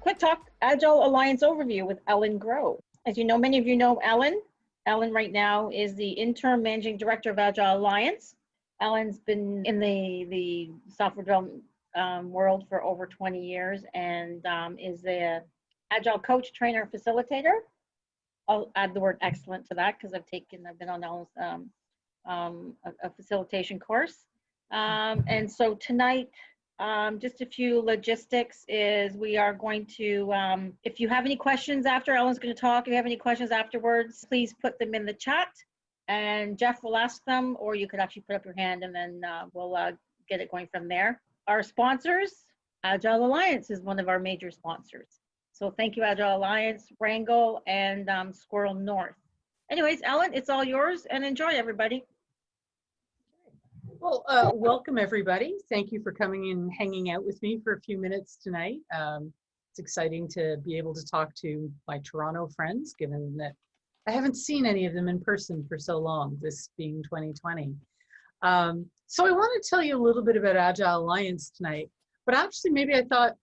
Quick Talk Agile Alliance Overview with Ellen Grove. As you know, many of you know Ellen. Ellen right now is the interim managing director of Agile Alliance. Ellen's been in the software development world for over 20 years and is the Agile coach, trainer, facilitator. I'll add the word excellent to that because I've been on Ellen's a facilitation course. And so tonight, just a few logistics is we are going to, if you have any questions after Ellen's going to talk, if you have any questions afterwards, please put them in the chat and Jeff will ask them, or you could actually put up your hand and then we'll get it going from there. Our sponsors, Agile Alliance is one of our major sponsors. So thank you, Agile Alliance, Wrangle, and Squirrel North. Anyways, Ellen, it's all yours and enjoy, everybody. Well, welcome everybody. Thank you for coming and hanging out with me for a few minutes tonight. It's exciting to be able to talk to my Toronto friends, given that I haven't seen any of them in person for so long, this being 2020. So I want to tell you a little bit about Agile Alliance tonight, but actually maybe I thought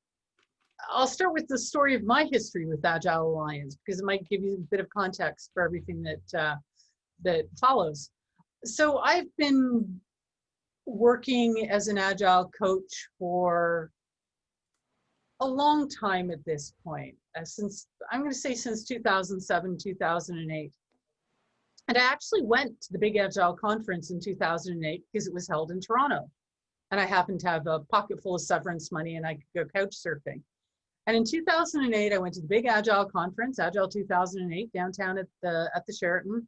I'll start with the story of my history with Agile Alliance, because it might give you a bit of context for everything that follows. So I've been working as an Agile coach for a long time at this point, since 2007, 2008. And I actually went to the big Agile conference in 2008 because it was held in Toronto. And I happened to have a pocket full of severance money and I could go couch surfing. And in 2008, I went to the big Agile conference, Agile 2008, downtown at the Sheraton.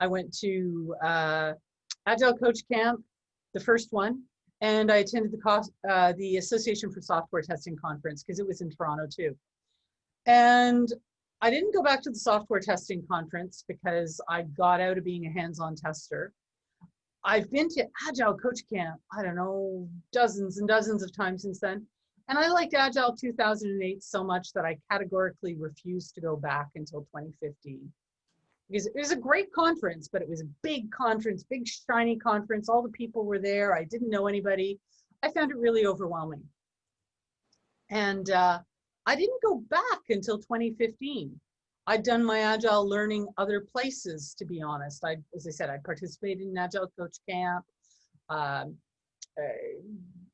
I went to Agile Coach Camp, the first one, and I attended the Association for Software Testing conference because it was in Toronto too. And I didn't go back to the software testing conference because I got out of being a hands-on tester. I've been to Agile Coach Camp, I don't know, dozens and dozens of times since then. And I liked Agile 2008 so much that I categorically refused to go back until 2015. Because it was a great conference, but it was a big conference, big shiny conference. All the people were there. I didn't know anybody. I found it really overwhelming. And I didn't go back until 2015. I'd done my Agile learning other places, to be honest. As I said, I participated in Agile Coach Camp,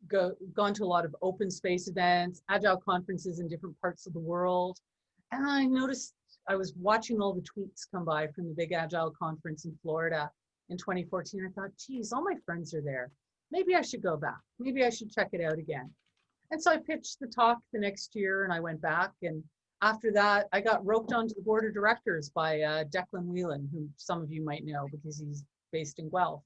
gone to a lot of open space events, Agile conferences in different parts of the world. And I noticed, I was watching all the tweets come by from the big Agile conference in Florida in 2014. I thought, geez, all my friends are there. Maybe I should go back. Maybe I should check it out again. And so I pitched the talk the next year and I went back. And after that, I got roped onto the board of directors by Declan Whelan, who some of you might know because he's based in Guelph.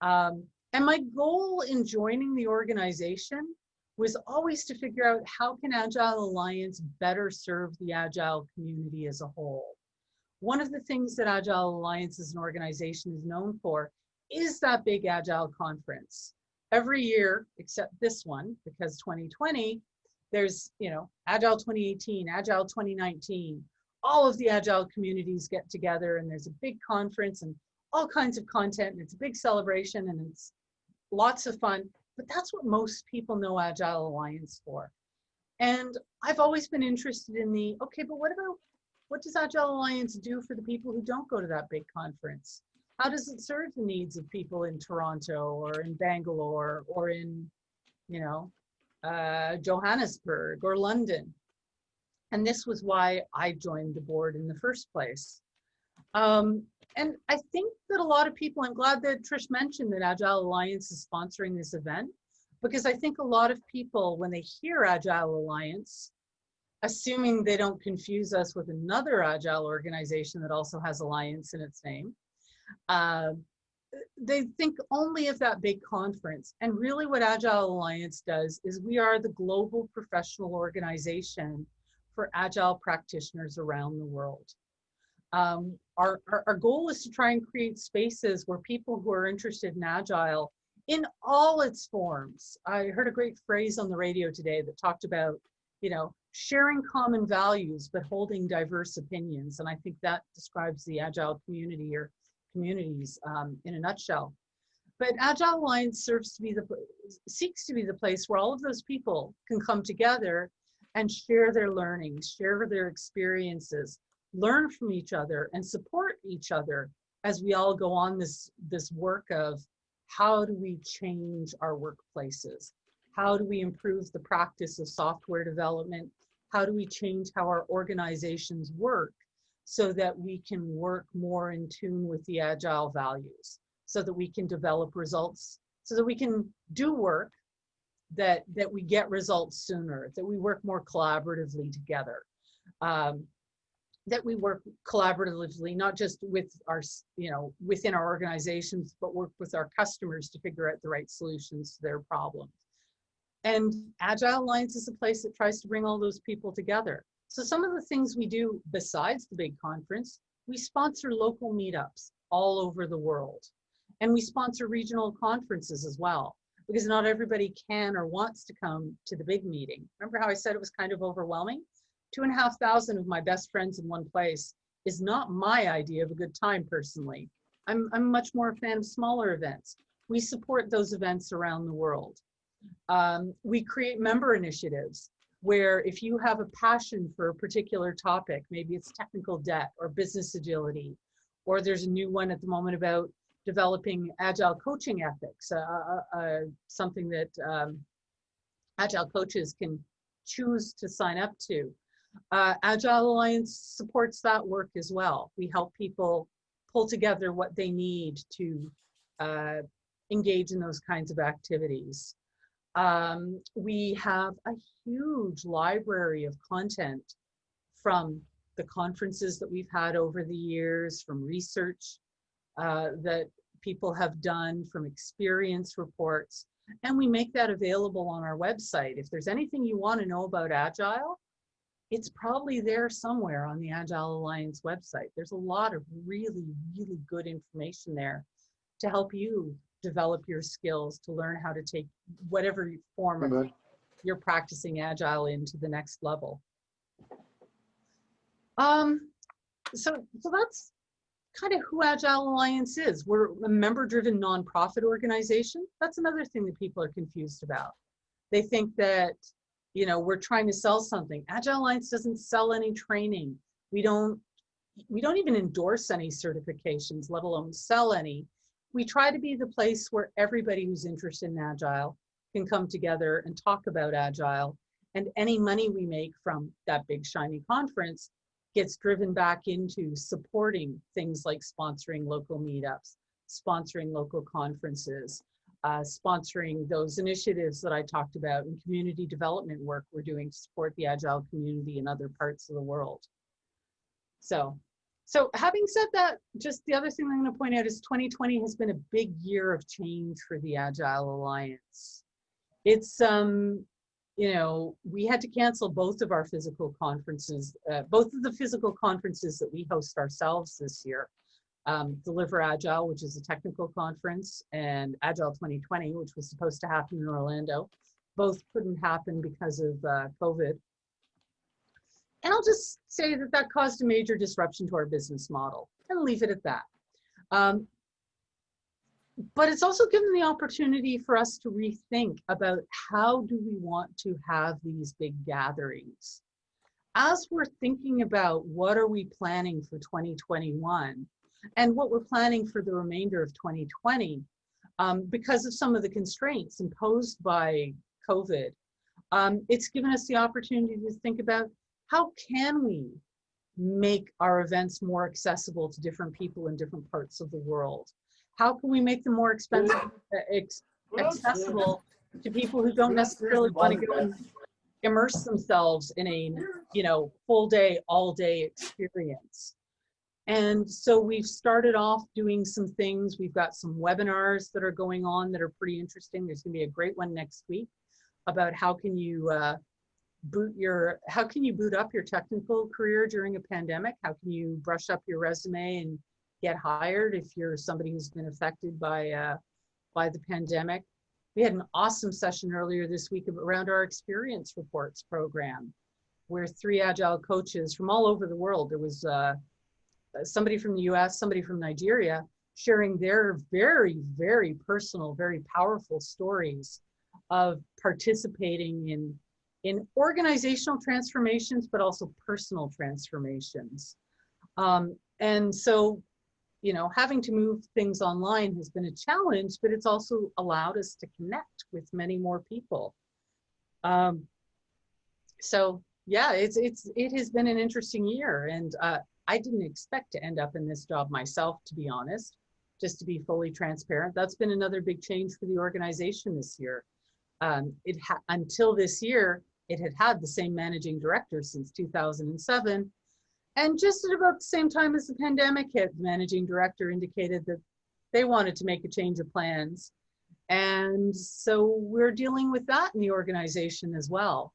And my goal in joining the organization was always to figure out how can Agile Alliance better serve the Agile community as a whole. One of the things that Agile Alliance as an organization is known for is that big Agile conference. Every year, except this one, because 2020, there's, Agile 2018, Agile 2019, all of the Agile communities get together and there's a big conference and all kinds of content and it's a big celebration and it's lots of fun. But that's what most people know Agile Alliance for. And I've always been interested in okay, but what does Agile Alliance do for the people who don't go to that big conference? How does it serve the needs of people in Toronto or in Bangalore or in, Johannesburg or London? And this was why I joined the board in the first place. And I think that a lot of people, I'm glad that Trish mentioned that Agile Alliance is sponsoring this event, because I think a lot of people, when they hear Agile Alliance, assuming they don't confuse us with another Agile organization that also has Alliance in its name, they think only of that big conference. And really what Agile Alliance does is we are the global professional organization for Agile practitioners around the world. Our goal is to try and create spaces where people who are interested in Agile in all its forms. I heard a great phrase on the radio today that talked about, sharing common values, but holding diverse opinions. And I think that describes the Agile community or communities in a nutshell. But Agile Alliance seeks to be the place where all of those people can come together and share their learnings, share their experiences, learn from each other, and support each other as we all go on this work of how do we change our workplaces? How do we improve the practice of software development? How do we change how our organizations work so that we can work more in tune with the Agile values, so that we can develop results, so that we can do work that we get results sooner, that we work more collaboratively together, that we work collaboratively, not just with our, within our organizations, but work with our customers to figure out the right solutions to their problems. And Agile Alliance is a place that tries to bring all those people together. So some of the things we do besides the big conference, we sponsor local meetups all over the world. And we sponsor regional conferences as well, because not everybody can or wants to come to the big meeting. Remember how I said it was kind of overwhelming? 2,500 of my best friends in one place is not my idea of a good time personally. I'm much more a fan of smaller events. We support those events around the world. We create member initiatives where if you have a passion for a particular topic, maybe it's technical debt or business agility, or there's a new one at the moment about developing agile coaching ethics, something that agile coaches can choose to sign up to. Agile Alliance supports that work as well. We help people pull together what they need to engage in those kinds of activities. We have a huge library of content from the conferences that we've had over the years, from research that people have done, from experience reports, and we make that available on our website. If there's anything you want to know about Agile, it's probably there somewhere on the Agile Alliance website. There's a lot of really, really good information there to help you develop your skills, to learn how to take whatever form of you're practicing Agile into the next level. So that's kind of who Agile Alliance is. We're a member-driven nonprofit organization. That's another thing that people are confused about. They think that, we're trying to sell something. Agile Alliance doesn't sell any training. We don't even endorse any certifications, let alone sell any. We try to be the place where everybody who's interested in Agile can come together and talk about Agile, and any money we make from that big shiny conference gets driven back into supporting things like sponsoring local meetups, sponsoring local conferences, sponsoring those initiatives that I talked about in community development work we're doing to support the Agile community in other parts of the world. So having said that, just the other thing I'm going to point out is 2020 has been a big year of change for the Agile Alliance. It's, we had to cancel both of our physical conferences, both of the physical conferences that we host ourselves this year. Deliver Agile, which is a technical conference, and Agile 2020, which was supposed to happen in Orlando. Both couldn't happen because of COVID. And I'll just say that that caused a major disruption to our business model, and leave it at that. But it's also given the opportunity for us to rethink about how do we want to have these big gatherings. As we're thinking about what are we planning for 2021 and what we're planning for the remainder of 2020, because of some of the constraints imposed by COVID, it's given us the opportunity to think about how can we make our events more accessible to different people in different parts of the world? How can we make them more accessible to people who don't necessarily want to go and immerse themselves in a full day, all day experience? And so we've started off doing some things. We've got some webinars that are going on that are pretty interesting. There's going to be a great one next week about how can you boot up your technical career during a pandemic? How can you brush up your resume and get hired if you're somebody who's been affected by the pandemic? We had an awesome session earlier this week around our experience reports program, where 3 Agile coaches from all over the world, there was somebody from the US, somebody from Nigeria, sharing their very, very personal, very powerful stories of participating in organizational transformations, but also personal transformations. And so, you know, having to move things online has been a challenge, but it's also allowed us to connect with many more people. So yeah, it has been an interesting year, and I didn't expect to end up in this job myself, to be honest, just to be fully transparent. That's been another big change for the organization this year. Until this year, it had the same managing director since 2007. And just at about the same time as the pandemic hit, the managing director indicated that they wanted to make a change of plans. And so we're dealing with that in the organization as well.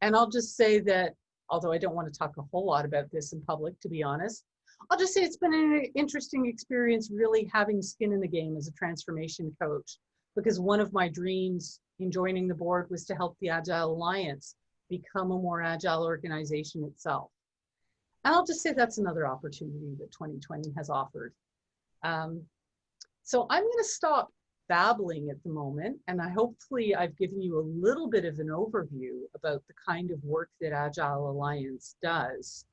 And I'll just say that, although I don't want to talk a whole lot about this in public, to be honest, I'll just say it's been an interesting experience really having skin in the game as a transformation coach, because one of my dreams in joining the board was to help the Agile Alliance become a more agile organization itself. And I'll just say that's another opportunity that 2020 has offered. So I'm going to stop babbling at the moment, and hopefully I've given you a little bit of an overview about the kind of work that Agile Alliance does.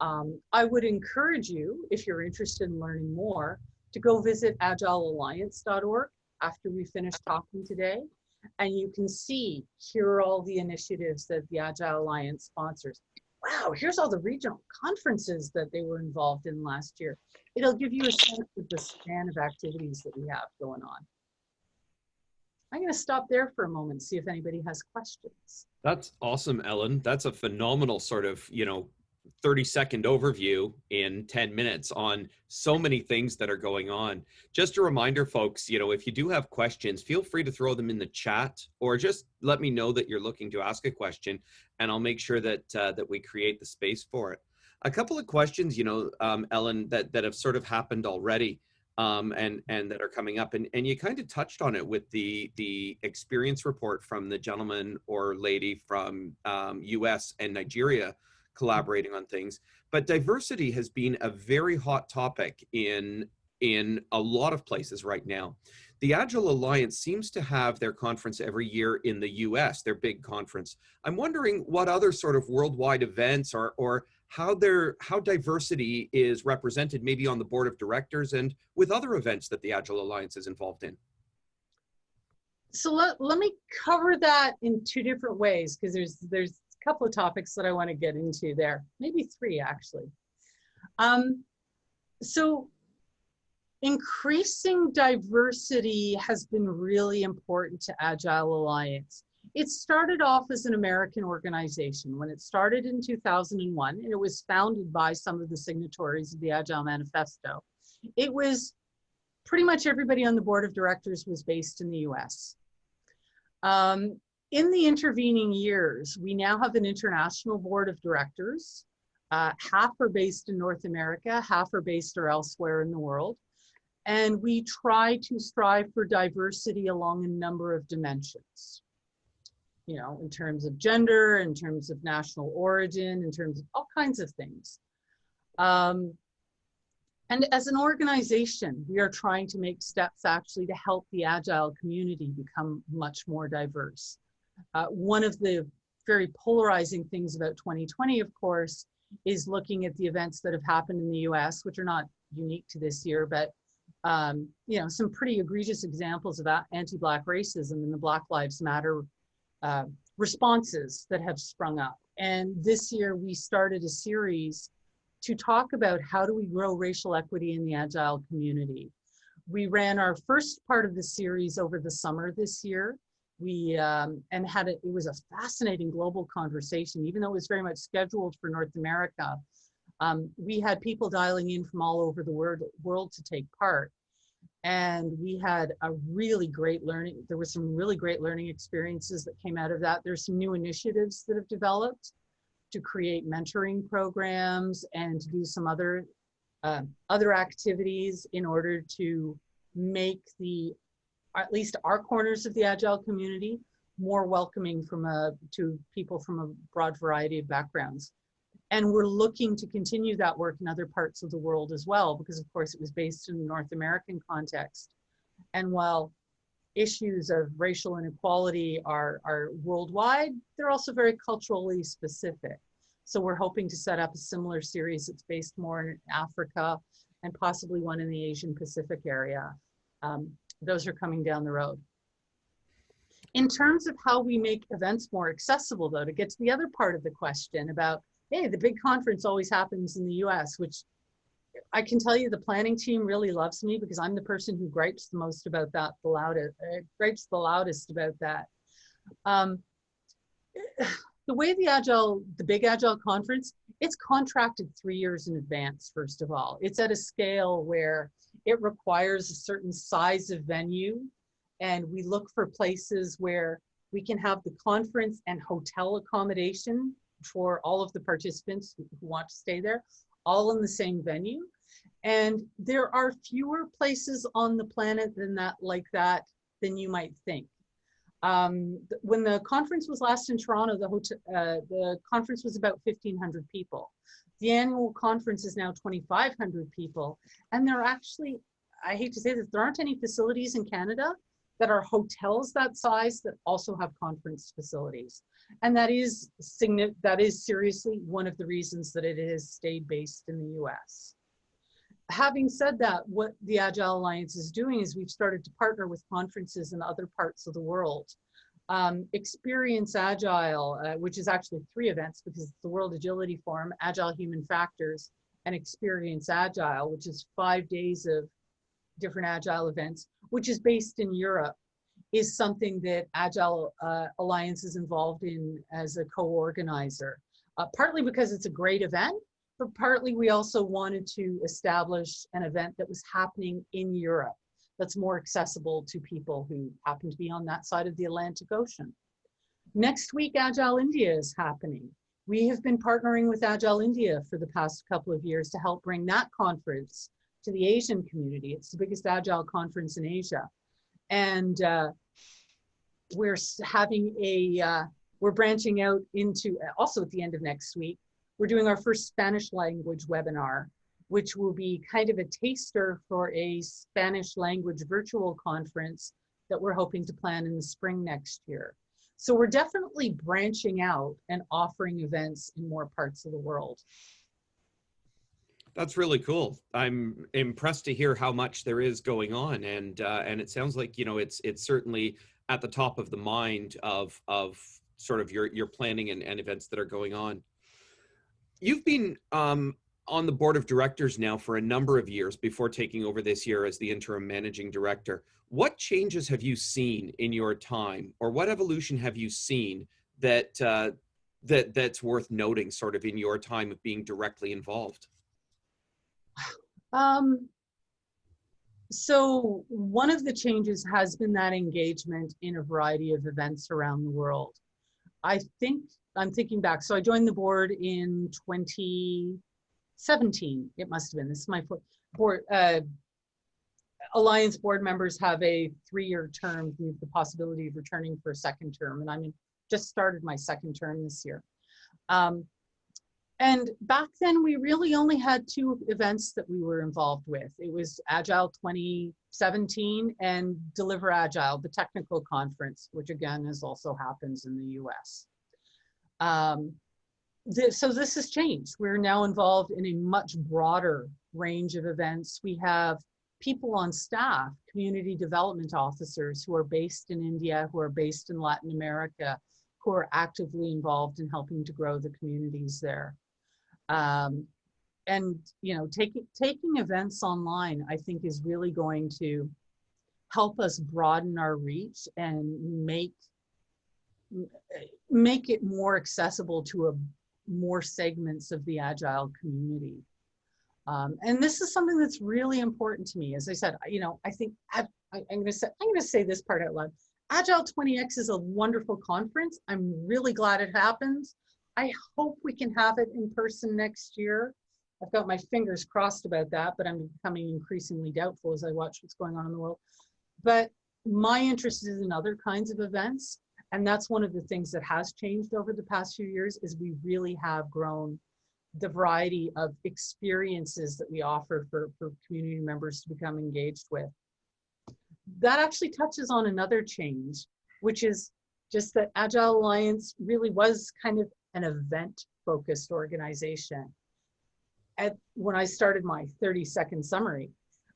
I would encourage you, if you're interested in learning more, to go visit agilealliance.org after we finish talking today, and you can see here are all the initiatives that the Agile Alliance sponsors. Wow, here's all the regional conferences that they were involved in last year. It'll give you a sense of the span of activities that we have going on. I'm going to stop there for a moment, see if anybody has questions. That's awesome, Ellen. That's a phenomenal sort of, 30-second overview in 10 minutes on so many things that are going on. Just a reminder, folks, if you do have questions, feel free to throw them in the chat, or just let me know that you're looking to ask a question, and I'll make sure that that we create the space for it. A couple of questions, Ellen, that have sort of happened already. And that are coming up, and you kind of touched on it with the experience report from the gentleman or lady from US and Nigeria collaborating on things. But diversity has been a very hot topic in a lot of places right now. The Agile Alliance seems to have their conference every year in the US, their big conference. I'm wondering what other sort of worldwide events or how diversity is represented maybe on the board of directors and with other events that the Agile Alliance is involved in. So let me cover that in two different ways, because there's a couple of topics that I want to get into there, maybe three actually. So increasing diversity has been really important to Agile Alliance. It started off as an American organization. When it started in 2001, and it was founded by some of the signatories of the Agile Manifesto, it was pretty much everybody on the board of directors was based in the US. In the intervening years, we now have an international board of directors. Half are based in North America, half are based or elsewhere in the world. And we try to strive for diversity along a number of dimensions. In terms of gender, in terms of national origin, in terms of all kinds of things. And as an organization, we are trying to make steps actually to help the Agile community become much more diverse. One of the very polarizing things about 2020, of course, is looking at the events that have happened in the US, which are not unique to this year, but some pretty egregious examples of anti-Black racism and the Black Lives Matter responses that have sprung up. And this year we started a series to talk about how do we grow racial equity in the Agile community. We ran our first part of the series over the summer this year. It was a fascinating global conversation, even though it was very much scheduled for North America. We had people dialing in from all over the world to take part. And we had a really great learning. There were some really great learning experiences that came out of that. There's some new initiatives that have developed to create mentoring programs and to do some other activities in order to make at least our corners of the Agile community more welcoming to people from a broad variety of backgrounds. And we're looking to continue that work in other parts of the world as well, because of course it was based in the North American context. And while issues of racial inequality are worldwide, they're also very culturally specific. So we're hoping to set up a similar series that's based more in Africa and possibly one in the Asian Pacific area. Those are coming down the road. In terms of how we make events more accessible, though, to get to the other part of the question about, hey, the big conference always happens in the US, which I can tell you the planning team really loves me because I'm the person who gripes the most about that, gripes the loudest about that. The way the big Agile conference, it's contracted 3 years in advance, first of all. It's at a scale where it requires a certain size of venue, and we look for places where we can have the conference and hotel accommodation for all of the participants who want to stay there, all in the same venue. And there are fewer places on the planet like that than you might think. When the conference was last in Toronto, the conference was about 1,500 people. The annual conference is now 2,500 people. And there are actually, I hate to say this, there aren't any facilities in Canada that are hotels that size that also have conference facilities. And that is seriously one of the reasons that it has stayed based in the US. Having said that, what the Agile Alliance is doing is we've started to partner with conferences in other parts of the world. Experience Agile, which is actually 3 events because it's the World Agility Forum, Agile Human Factors, and Experience Agile, which is 5 days of different Agile events, which is based in Europe, is something that Agile Alliance is involved in as a co-organizer. Partly because it's a great event, but partly we also wanted to establish an event that was happening in Europe that's more accessible to people who happen to be on that side of the Atlantic Ocean. Next week, Agile India is happening. We have been partnering with Agile India for the past couple of years to help bring that conference to the Asian community. It's the biggest Agile conference in Asia. And we're branching out into, also at the end of next week, we're doing our first Spanish language webinar, which will be kind of a taster for a Spanish language virtual conference that we're hoping to plan in the spring next year. So we're definitely branching out and offering events in more parts of the world. That's really cool. I'm impressed to hear how much there is going on, and it sounds like, you know, it's certainly at the top of the mind of sort of your planning and events that are going on. You've been on the board of directors now for a number of years before taking over this year as the interim managing director. What changes have you seen in your time, or what evolution have you seen that's worth noting sort of in your time of being directly involved? So one of the changes has been that engagement in a variety of events around the world. I think, I'm thinking back, so I joined the board in 2017, it must have been. This is my board. Alliance board members have a 3-year term with the possibility of returning for a second term, and I just started my second term this year. And back then, we really only had 2 events that we were involved with. It was Agile 2017 and Deliver Agile, the technical conference, which again also happens in the US. So this has changed. We're now involved in a much broader range of events. We have people on staff, community development officers who are based in India, who are based in Latin America, who are actively involved in helping to grow the communities there. And you know, taking events online, I think, is really going to help us broaden our reach and make it more accessible to more segments of the Agile community. And this is something that's really important to me. As I said, you know, I think I'm going to say this part out loud. Agile 20X is a wonderful conference. I'm really glad it happens. I hope we can have it in person next year. I've got my fingers crossed about that, but I'm becoming increasingly doubtful as I watch what's going on in the world. But my interest is in other kinds of events. And that's one of the things that has changed over the past few years, is we really have grown the variety of experiences that we offer for community members to become engaged with. That actually touches on another change, which is just that Agile Alliance really was kind of an event-focused organization. When I started my 30-second summary,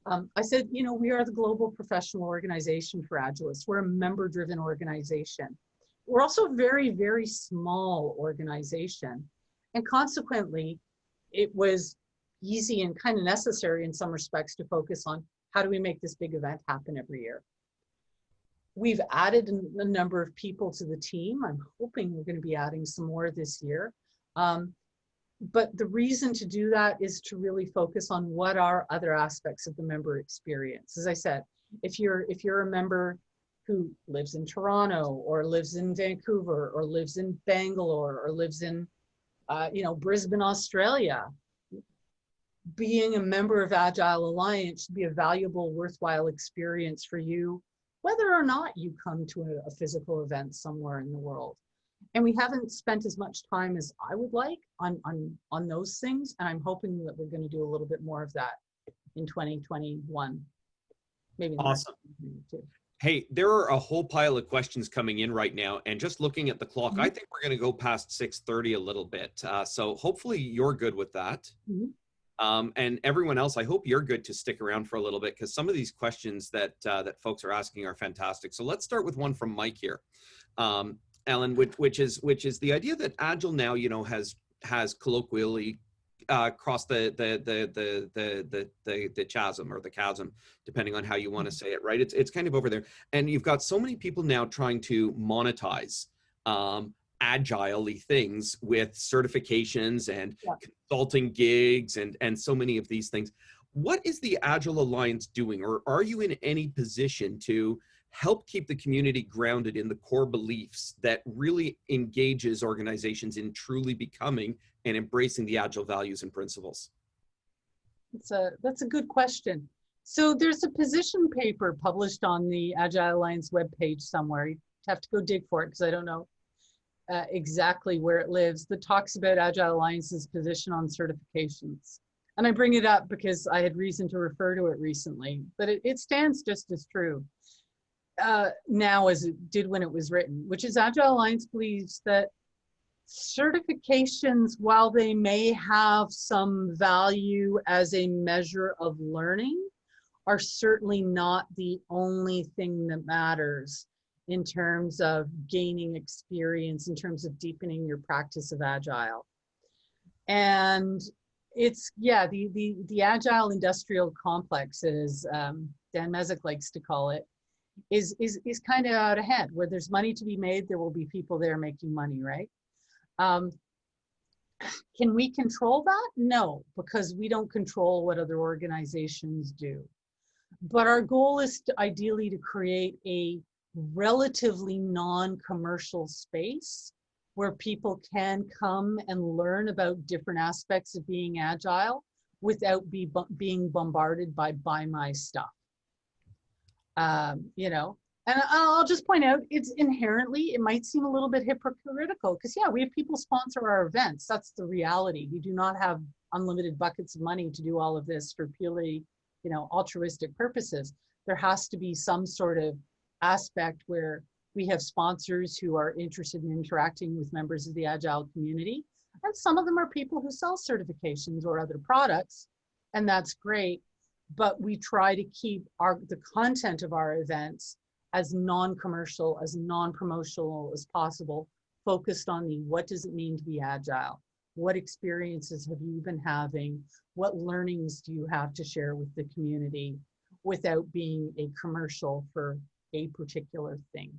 I said, you know, we are the global professional organization for Agilists. We're a member-driven organization. We're also a very, very small organization. And consequently, it was easy and kind of necessary in some respects to focus on how do we make this big event happen every year. We've added a number of people to the team. I'm hoping we're going to be adding some more this year. But the reason to do that is to really focus on what are other aspects of the member experience. As I said, if you're a member who lives in Toronto or lives in Vancouver or lives in Bangalore or lives in Brisbane, Australia, being a member of Agile Alliance should be a valuable, worthwhile experience for you, whether or not you come to a physical event somewhere in the world. And we haven't spent as much time as I would like on those things. And I'm hoping that we're going to do a little bit more of that in 2021. Maybe awesome. 2022. Hey, there are a whole pile of questions coming in right now, and just looking at the clock, I think we're going to go past 6:30 a little bit. So hopefully you're good with that. And everyone else, I hope you're good to stick around for a little bit, because some of these questions that that folks are asking are fantastic. So let's start with one from Mike here, Ellen, which is the idea that Agile now, you know, has colloquially crossed the chasm, or the chasm, depending on how you want to say it, right? It's kind of over there, and you've got so many people now trying to monetize agile-y things with certifications and consulting gigs and so many of these things. What is the Agile Alliance doing, or are you in any position to help keep the community grounded in the core beliefs that really engages organizations in truly becoming and embracing the Agile values and principles? That's a good question. So there's a position paper published on the Agile Alliance webpage somewhere. You have to go dig for it because I don't know exactly where it lives, that talks about Agile Alliance's position on certifications. And I bring it up because I had reason to refer to it recently, but it stands just as true now as it did when it was written, which is Agile Alliance believes that certifications, while they may have some value as a measure of learning, are certainly not the only thing that matters in terms of gaining experience, in terms of deepening your practice of Agile. And it's, the Agile industrial complex, as Dan Mezek likes to call it, is kind of out ahead. Where there's money to be made, there will be people there making money, right? Can we control that? No, because we don't control what other organizations do. But our goal is ideally to create a relatively non-commercial space where people can come and learn about different aspects of being Agile without being bombarded by buy my stuff. And I'll just point out, it's inherently, it might seem a little bit hypocritical because we have people sponsor our events. That's the reality. We do not have unlimited buckets of money to do all of this for purely, altruistic purposes. There has to be some sort of aspect where we have sponsors who are interested in interacting with members of the Agile community. And some of them are people who sell certifications or other products, and that's great. But we try to keep the content of our events as non-commercial, as non-promotional as possible, focused on what does it mean to be Agile? What experiences have you been having? What learnings do you have to share with the community without being a commercial for a particular thing?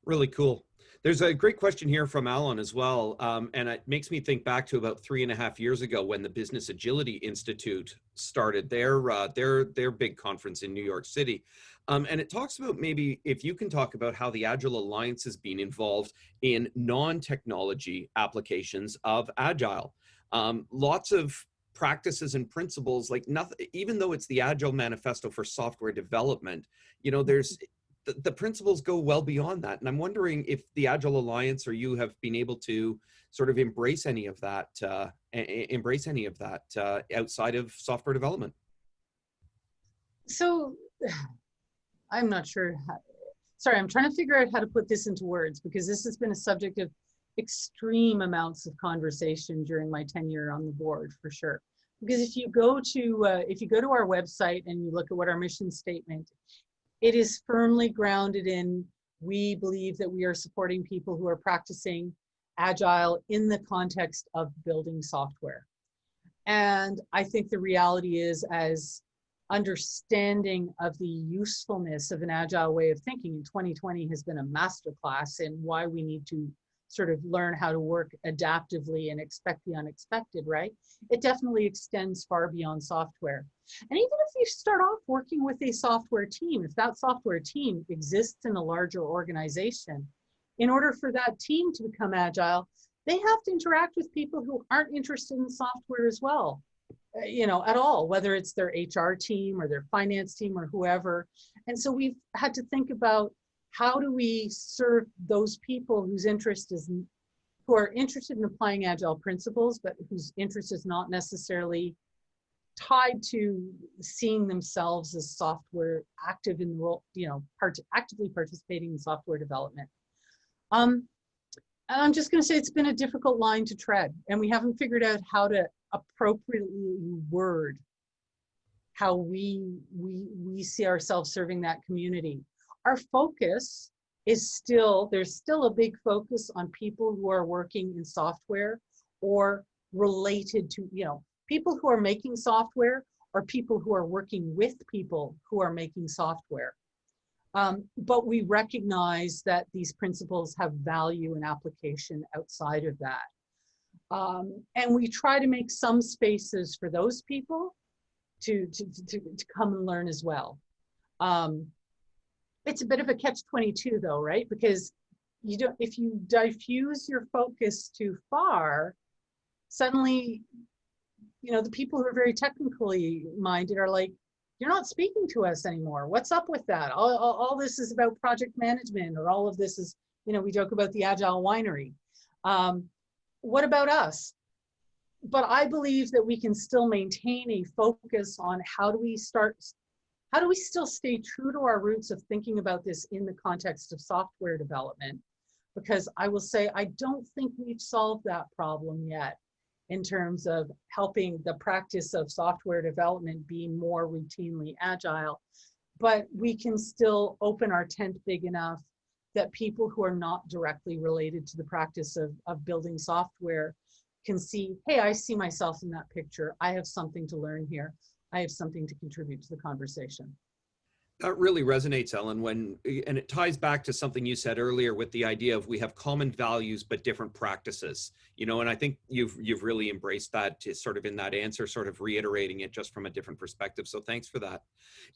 Really cool. There's a great question here from Alan as well, and it makes me think back to about 3.5 years ago when the Business Agility Institute started their big conference in New York City. And it talks about, maybe if you can talk about how the Agile Alliance has been involved in non-technology applications of Agile. Lots of practices and principles, like nothing, even though it's the Agile Manifesto for software development, the principles go well beyond that. And I'm wondering if the Agile Alliance or you have been able to sort of embrace any of that, outside of software development. So I'm not sure. Sorry, I'm trying to figure out how to put this into words, because this has been a subject of extreme amounts of conversation during my tenure on the board, for sure. Because if you go to our website and you look at what our mission statement, it is firmly grounded in, we believe that we are supporting people who are practicing Agile in the context of building software. And I think the reality is, as understanding of the usefulness of an Agile way of thinking in 2020 has been a masterclass in why we need to sort of learn how to work adaptively and expect the unexpected, right? It definitely extends far beyond software. And even if you start off working with a software team, if that software team exists in a larger organization, in order for that team to become agile, they have to interact with people who aren't interested in software as well, at all, whether it's their HR team or their finance team or whoever. And so we've had to think about, how do we serve those people who are interested in applying Agile principles, but whose interest is not necessarily tied to seeing themselves as software active in the role, actively participating in software development. And I'm just going to say it's been a difficult line to tread, and we haven't figured out how to appropriately word how we see ourselves serving that community. Our focus is there's still a big focus on people who are working in software or related to, people who are making software or people who are working with people who are making software. But we recognize that these principles have value and application outside of that. And we try to make some spaces for those people to come and learn as well. It's a bit of a catch-22 though, right? Because if you diffuse your focus too far, suddenly, the people who are very technically minded are like, you're not speaking to us anymore. What's up with that? All this is about project management, or all of this is, we joke about the Agile winery. What about us? But I believe that we can still maintain a focus on how do we still stay true to our roots of thinking about this in the context of software development? Because I will say, I don't think we've solved that problem yet in terms of helping the practice of software development be more routinely agile. But we can still open our tent big enough that people who are not directly related to the practice of building software can see, hey, I see myself in that picture. I have something to learn here. I have something to contribute to the conversation. That really resonates, Ellen, and it ties back to something you said earlier with the idea of we have common values but different practices, and I think you've really embraced that, to sort of in that answer, sort of reiterating it just from a different perspective. So thanks for that.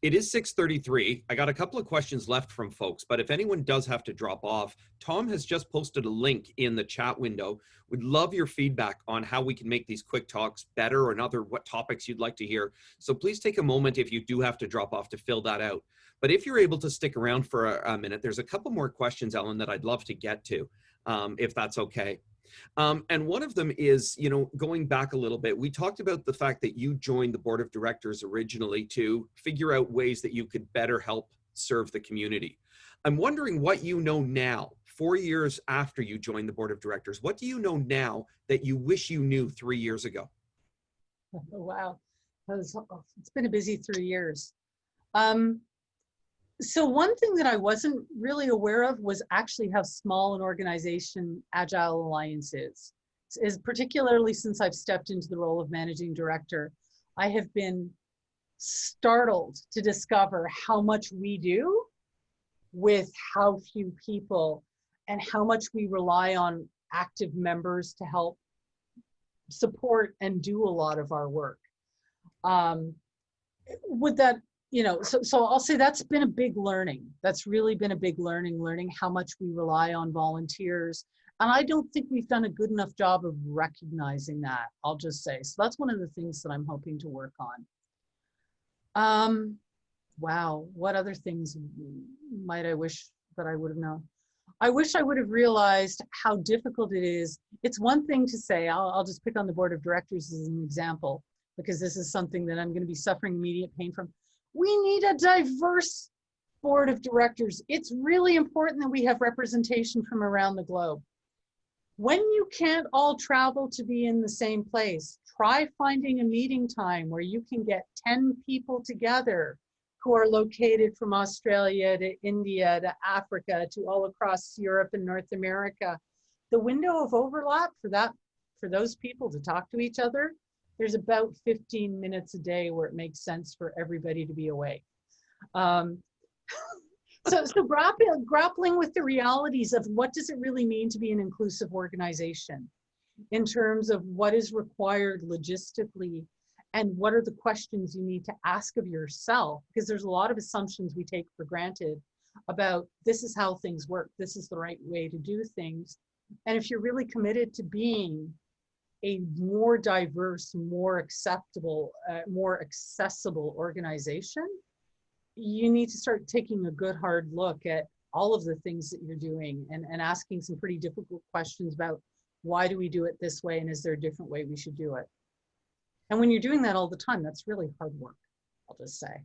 It is 6:33. I got a couple of questions left from folks, but if anyone does have to drop off, Tom has just posted a link in the chat window. We'd love your feedback on how we can make these quick talks better, or what topics you'd like to hear. So please take a moment if you do have to drop off to fill that out. But if you're able to stick around for a minute, there's a couple more questions, Ellen, that I'd love to get to, if that's okay. And one of them is, going back a little bit, we talked about the fact that you joined the board of directors originally to figure out ways that you could better help serve the community. I'm wondering what you know now, 4 years after you joined the board of directors. What do you know now that you wish you knew 3 years ago? Oh, wow. It's been a busy 3 years. So one thing that I wasn't really aware of was actually how small an organization Agile Alliance is particularly since I've stepped into the role of managing director. I have been startled to discover how much we do with how few people, and how much we rely on active members to help support and do a lot of our work. Would that, so I'll say that's been a big learning. That's really been a big learning how much we rely on volunteers. And I don't think we've done a good enough job of recognizing that, I'll just say. So that's one of the things that I'm hoping to work on. wow, what other things might I wish that I would have known? I wish I would have realized how difficult it is. It's one thing to say, I'll just pick on the board of directors as an example, because this is something that I'm going to be suffering immediate pain from. We need a diverse board of directors. It's really important that we have representation from around the globe. When you can't all travel to be in the same place, try finding a meeting time where you can get 10 people together who are located from Australia to India to Africa to all across Europe and North America. The window of overlap for those people to talk to each other, there's about 15 minutes a day where it makes sense for everybody to be awake. So grappling with the realities of what does it really mean to be an inclusive organization in terms of what is required logistically and what are the questions you need to ask of yourself, because there's a lot of assumptions we take for granted about this is how things work, this is the right way to do things. And if you're really committed to being a more diverse, more acceptable, more accessible organization, you need to start taking a good hard look at all of the things that you're doing and asking some pretty difficult questions about why do we do it this way and is there a different way we should do it? And when you're doing that all the time, that's really hard work, I'll just say.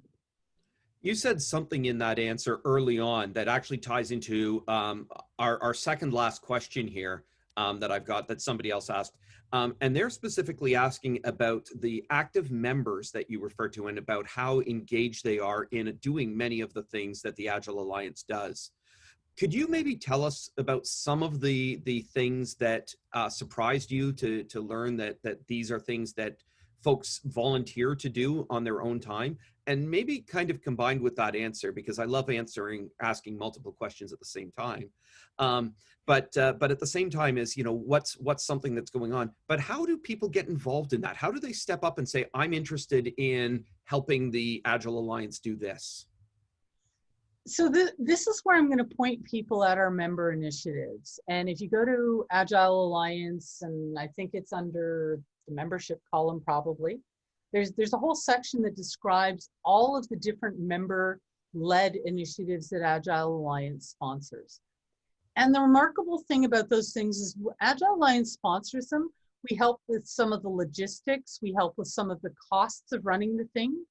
You said something in that answer early on that actually ties into our second last question here that I've got that somebody else asked. And they're specifically asking about the active members that you refer to and about how engaged they are in doing many of the things that the Agile Alliance does. Could you maybe tell us about some of the things that surprised you to learn that these are things that folks volunteer to do on their own time? And maybe kind of combined with that answer, because I love asking multiple questions at the same time. But at the same time is, what's something that's going on, but how do people get involved in that? How do they step up and say, I'm interested in helping the Agile Alliance do this? So this is where I'm going to point people at our member initiatives. And if you go to Agile Alliance, and I think it's under the membership column probably, there's a whole section that describes all of the different member-led initiatives that Agile Alliance sponsors. And the remarkable thing about those things is Agile Alliance sponsors them. We help with some of the logistics. We help with some of the costs of running the thing.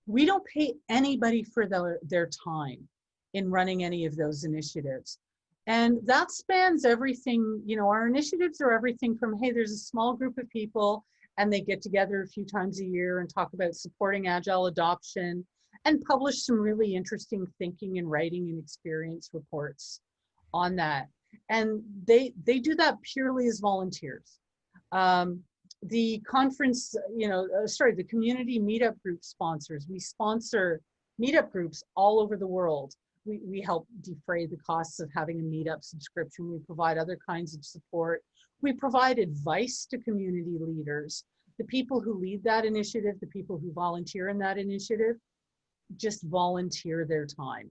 We don't pay anybody for their time in running any of those initiatives. And that spans everything, our initiatives are everything from, hey, there's a small group of people and they get together a few times a year and talk about supporting Agile adoption and publish some really interesting thinking and writing and experience reports on that. And they do that purely as volunteers. The conference, the community meetup group sponsors. We sponsor meetup groups all over the world. We help defray the costs of having a meetup subscription. We provide other kinds of support. We provide advice to community leaders. The people who lead that initiative, the people who volunteer in that initiative, just volunteer their time.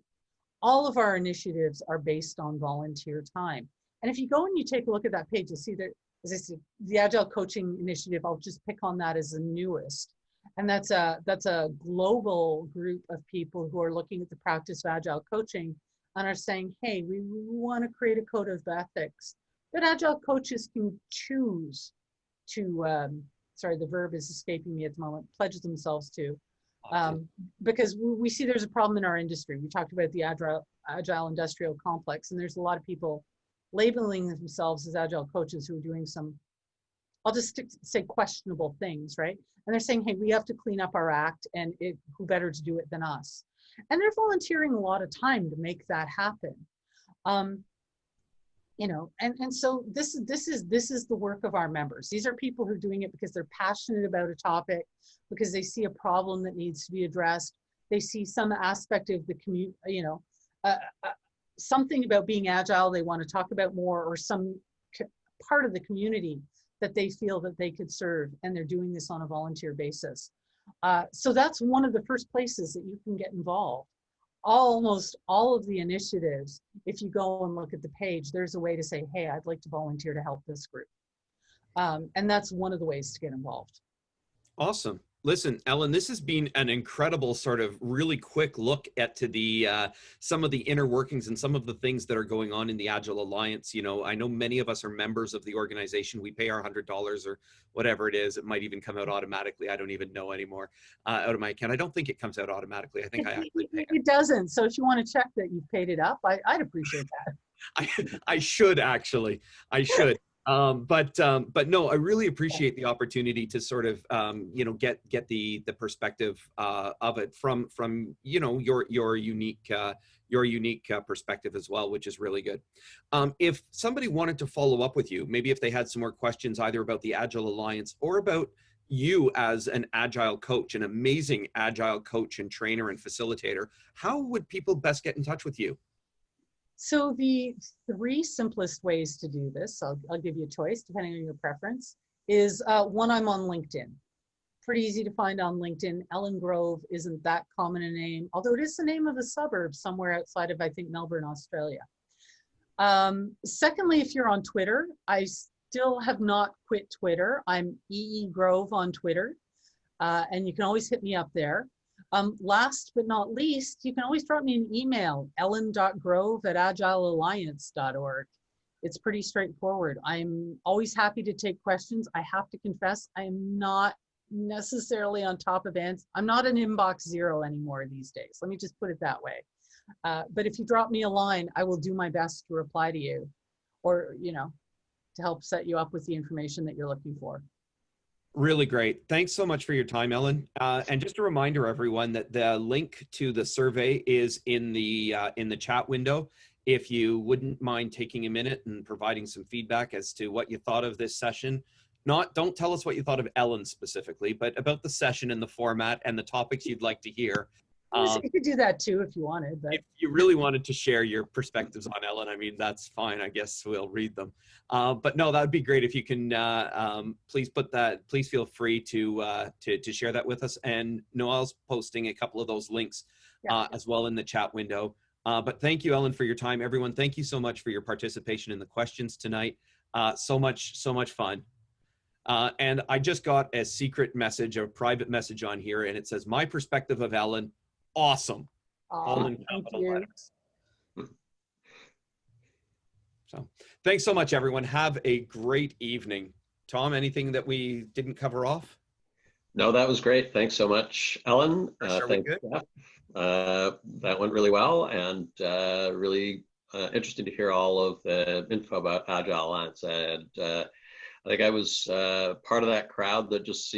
All of our initiatives are based on volunteer time. And if you go and you take a look at that page, you'll see that, as I said, the Agile Coaching Initiative, I'll just pick on that as the newest. And that's a global group of people who are looking at the practice of Agile coaching and are saying, hey, we want to create a code of ethics that Agile coaches can choose to, sorry, the verb is escaping me at the moment, pledge themselves to. Because we see there's a problem in our industry. We talked about the Agile industrial complex, and there's a lot of people labeling themselves as Agile coaches who are doing some, I'll just say questionable things, right? And they're saying, hey, we have to clean up our act, and who better to do it than us? And they're volunteering a lot of time to make that happen. And so this is the work of our members. These are people who are doing it because they're passionate about a topic, because they see a problem that needs to be addressed. They see some aspect of the community, something about being agile they want to talk about more, or some part of the community that they feel that they could serve, and they're doing this on a volunteer basis. So that's one of the first places that you can get involved. Almost all of the initiatives, if you go and look at the page, there's a way to say, hey, I'd like to volunteer to help this group. And that's one of the ways to get involved. Awesome. Listen, Ellen, this has been an incredible sort of really quick look at to the some of the inner workings and some of the things that are going on in the Agile Alliance. You know, I know many of us are members of the organization. We pay our $100 or whatever it is. It might even come out automatically. I don't even know anymore out of my account. I don't think it comes out automatically. I think I actually pay it. It doesn't. So if you want to check that you've paid it up, I'd appreciate that. I should actually. I should. But no, I really appreciate the opportunity to sort of you know, get the perspective of it from you know, your unique perspective as well, which is really good. If somebody wanted to follow up with you, maybe if they had some more questions either about the Agile Alliance or about you as an Agile coach, an amazing Agile coach and trainer and facilitator, how would people best get in touch with you? So the three simplest ways to do this, I'll give you a choice depending on your preference, is one, I'm on LinkedIn. Pretty easy to find on LinkedIn. Ellen Grove isn't that common a name, although it is the name of a suburb somewhere outside of, I think, Melbourne, Australia. Secondly, if you're on Twitter, I still have not quit Twitter. I'm EE Grove on Twitter, and you can always hit me up there. Last but not least, you can always drop me an email, ellen.grove@agilealliance.org. It's pretty straightforward. I'm always happy to take questions. I have to confess, I am not necessarily on top of ends. I'm not an inbox zero anymore these days. Let me just put it that way. But if you drop me a line, I will do my best to reply to you, or, you know, to help set you up with the information that you're looking for. Really great. Thanks so much for your time, Ellen. And just a reminder, everyone, that the link to the survey is in the chat window. If you wouldn't mind taking a minute and providing some feedback as to what you thought of this session. Don't tell us what you thought of Ellen specifically, but about the session and the format and the topics you'd like to hear. You could do that too if you wanted. But if you really wanted to share your perspectives on Ellen, I mean, that's fine. I guess we'll read them. But no, that would be great if you can please put that. Please feel free to share that with us. And Noel's posting a couple of those links as well in the chat window. But thank you, Ellen, for your time. Everyone, thank you so much for your participation in the questions tonight. So much fun. And I just got a secret message, a private message on here, and it says, "My perspective of Ellen. Awesome." All in capital letters. So thanks so much, everyone. Have a great evening. Tom, anything that we didn't cover off? No, that was great. Thanks so much, Ellen. Thanks, that went really well, and really interesting to hear all of the info about Agile Alliance. And I think I was part of that crowd that just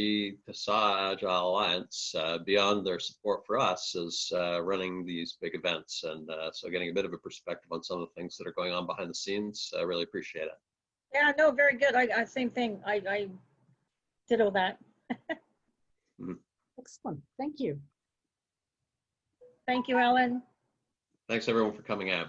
saw Agile Alliance beyond their support for us as running these big events. And so getting a bit of a perspective on some of the things that are going on behind the scenes, I really appreciate it. Yeah, no, very good. I same thing. I did all that. Excellent. Thank you. Thank you, Ellen. Thanks everyone for coming out.